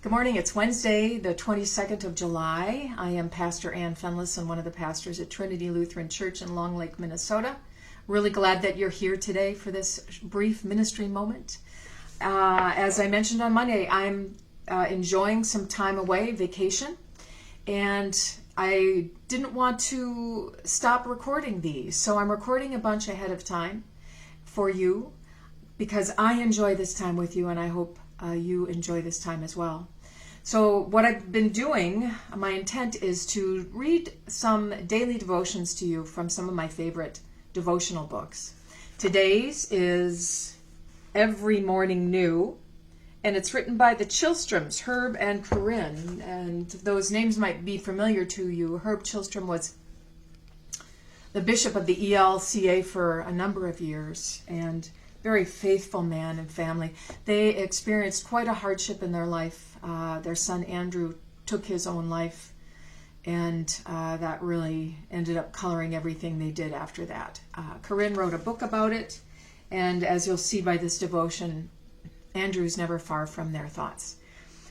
Good morning. It's Wednesday, the 22nd of July. I am Pastor Ann Fenlason, one of the pastors at Trinity Lutheran Church in Long Lake, Minnesota. Really glad that you're here today for this brief ministry moment. As I mentioned on Monday, I'm enjoying some time away, vacation, and I didn't want to stop recording these, so I'm recording a bunch ahead of time for you because I enjoy this time with you, and I hope you enjoy this time as well. So what I've been doing, my intent is to read some daily devotions to you from some of my favorite devotional books. Today's is Every Morning New, and it's written by the Chilstroms, Herb and Corinne, and those names might be familiar to you. Herb Chilstrom was the bishop of the ELCA for a number of years, and very faithful man and family. They experienced quite a hardship in their life. Their son Andrew took his own life, and that really ended up coloring everything they did after that. Corinne wrote a book about it, and as you'll see by this devotion, Andrew's never far from their thoughts.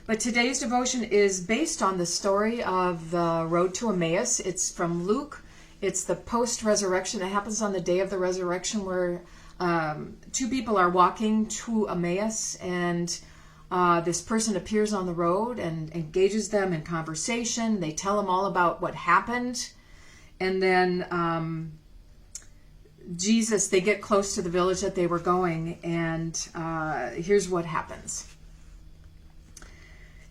But today's devotion is based on the story of the road to Emmaus. It's from Luke. It's the post-resurrection. It happens on the day of the resurrection where two people are walking to Emmaus, and this person appears on the road and engages them in conversation. They tell them all about what happened, and then they get close to the village that they were going, and here's what happens.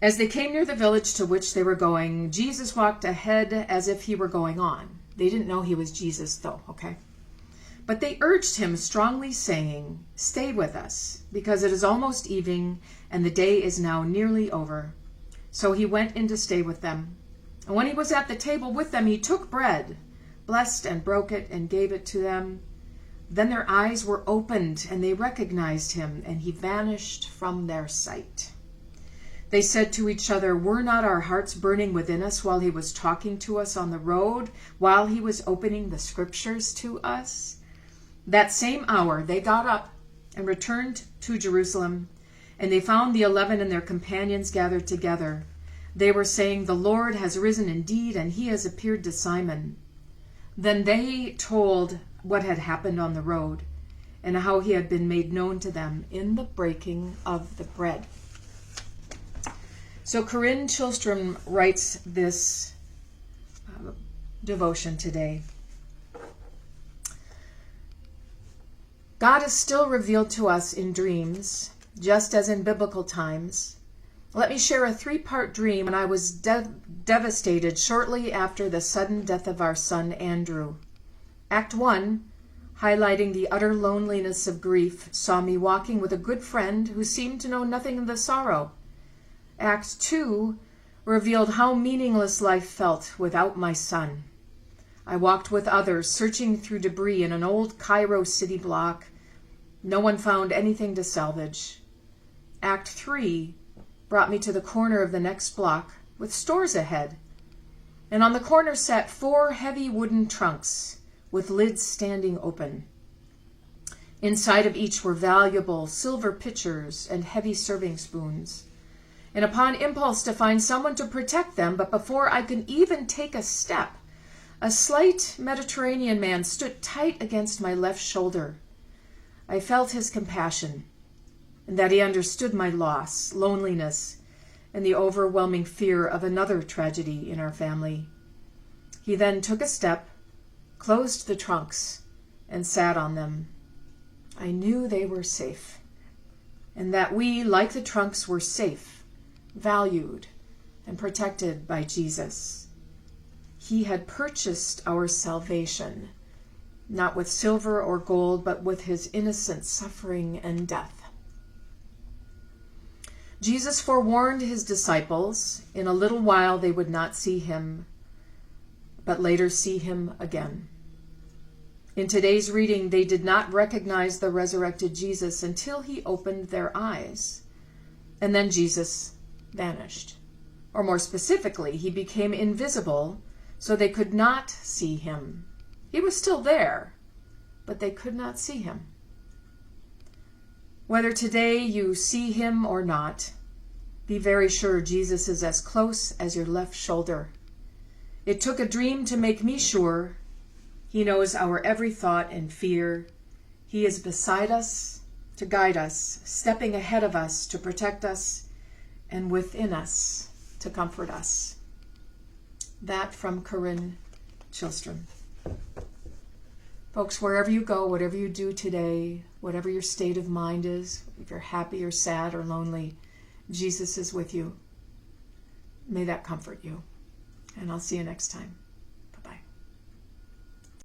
As they came near the village to which they were going, Jesus walked ahead as if he were going on. They didn't know he was Jesus, though, okay? But they urged him strongly, saying, "Stay with us, because it is almost evening, and the day is now nearly over." So he went in to stay with them. And when he was at the table with them, he took bread, blessed and broke it, and gave it to them. Then their eyes were opened, and they recognized him, and he vanished from their sight. They said to each other, "Were not our hearts burning within us while he was talking to us on the road, while he was opening the scriptures to us?" That same hour they got up and returned to Jerusalem, and they found the 11 and their companions gathered together. They were saying, "The Lord has risen indeed, and he has appeared to Simon." Then they told what had happened on the road, and how he had been made known to them in the breaking of the bread. So Corinne Chilstrom writes this devotion today. God is still revealed to us in dreams, just as in biblical times. Let me share a 3-part dream when I was devastated shortly after the sudden death of our son Andrew. Act 1, highlighting the utter loneliness of grief, saw me walking with a good friend who seemed to know nothing of the sorrow. Act 2 revealed how meaningless life felt without my son. I walked with others, searching through debris in an old Cairo city block. No one found anything to salvage. Act 3 brought me to the corner of the next block, with stores ahead. And on the corner sat 4 heavy wooden trunks, with lids standing open. Inside of each were valuable silver pitchers and heavy serving spoons. And upon impulse to find someone to protect them, but before I could even take a step, a slight Mediterranean man stood tight against my left shoulder. I felt his compassion, and that he understood my loss, loneliness, and the overwhelming fear of another tragedy in our family. He then took a step, closed the trunks, and sat on them. I knew they were safe, and that we, like the trunks, were safe, valued, and protected by Jesus. He had purchased our salvation, not with silver or gold, but with his innocent suffering and death. Jesus forewarned his disciples, in a little while they would not see him, but later see him again. In today's reading, they did not recognize the resurrected Jesus until he opened their eyes, and then Jesus vanished. Or more specifically, he became invisible, so they could not see him. He was still there, but they could not see him. Whether today you see him or not, Be very sure Jesus is as close as your left shoulder. It took a dream to make me sure. He knows our every thought and fear. He is beside us to guide us, stepping ahead of us to protect us, and within us to comfort us. That from Corinne Chilstrom. Folks, wherever you go, whatever you do today, whatever your state of mind is, if you're happy or sad or lonely, Jesus is with you. May that comfort you. And I'll see you next time.